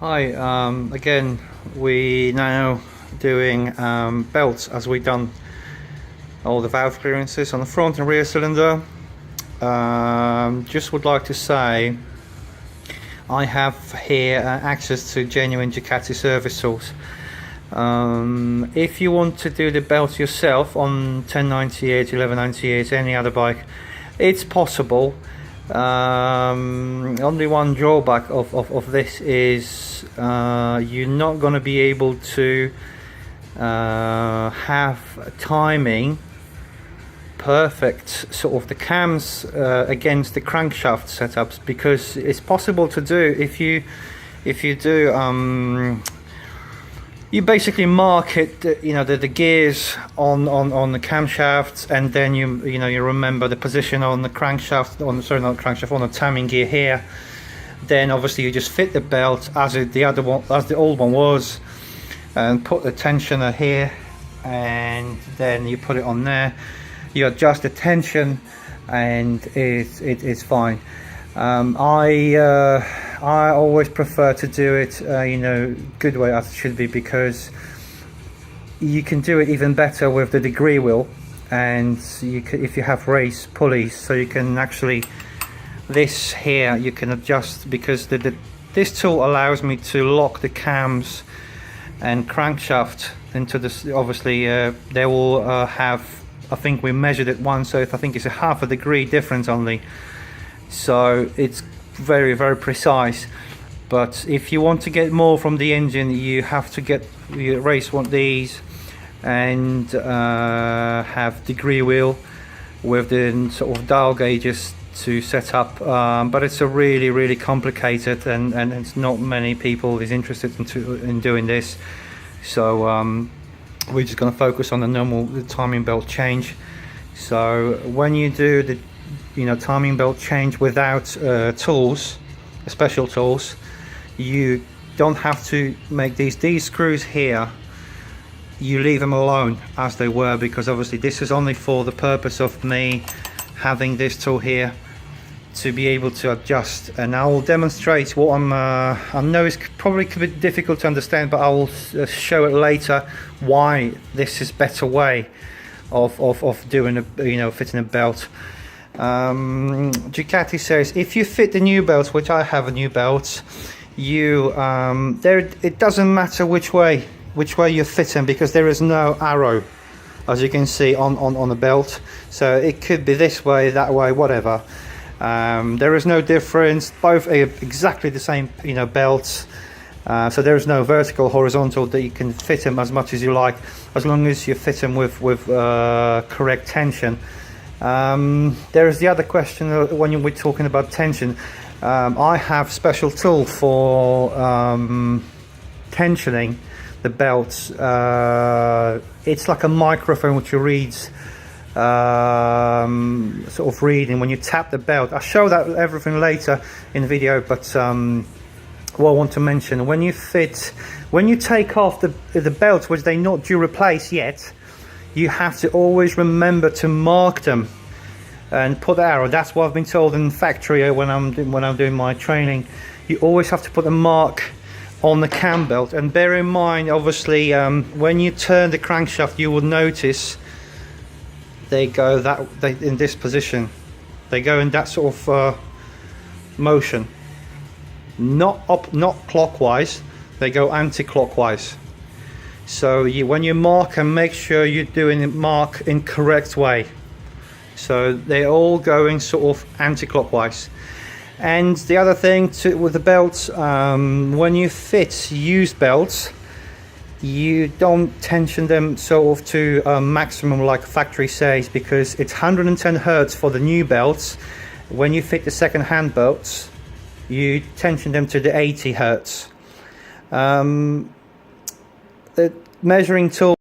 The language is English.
Hi, again we now doing belts as we done all the valve clearances on the front and rear cylinder. Just would like to say I have here access to genuine Ducati service tools. If you want to do the belt yourself on 1098, 1198, any other bike, it's possible. Only one drawback of this is you're not going to be able to have timing perfect sort of the cams against the crankshaft setups, because it's possible to do if you do you basically mark it, the gears on the camshafts, and then you remember the position on the crankshaft, on the timing gear here. Then obviously you just fit the belt as the old one was, and put the tensioner here, and then you put it on there. You adjust the tension, and it's fine. I always prefer to do it good way as it should be, because you can do it even better with the degree wheel, and if you have race pulleys, so you can actually, this here you can adjust, because this tool allows me to lock the cams and crankshaft into this. Obviously they will have, I think we measured it once, so I think it's a half a degree difference only, so it's very precise. But if you want to get more from the engine, you have to get race one of these and have degree wheel with the sort of dial gauges to set up, but it's a really complicated, and it's not many people is interested in doing this, so we're just going to focus on the timing belt change. So when you do the timing belt change without tools, special tools, you don't have to make these screws here, you leave them alone as they were, because obviously this is only for the purpose of me having this tool here to be able to adjust. And I will demonstrate what I know it's probably a bit difficult to understand, but I will show it later why this is better way of doing fitting a belt. Ducati says if you fit the new belt, which I have a new belt, it doesn't matter which way you fit them, because there is no arrow, as you can see on the belt. So it could be this way, that way, whatever. There is no difference. Both are exactly the same belts. So there is no vertical, horizontal, that you can fit them as much as you like, as long as you fit them with correct tension. There is the other question when we're talking about tension. I have special tool for tensioning the belts. It's like a microphone which reads sort of reading when you tap the belt. I'll show that everything later in the video, but what I want to mention, when you take off the belts, which they're not due replace yet, you have to always remember to mark them and put the arrow. That's what I've been told in factory when I'm doing my training. You always have to put a mark on the cam belt, and bear in mind, obviously, when you turn the crankshaft, you will notice they go in this position. They go in that sort of motion, not clockwise. They go anti-clockwise. So when you mark, and make sure you're doing it mark in correct way. So they're all going sort of anti-clockwise. And the other thing with the belts, when you fit used belts, you don't tension them sort of to a maximum like factory says, because it's 110 Hertz for the new belts. When you fit the second-hand belts, you tension them to the 80 Hertz. The measuring tool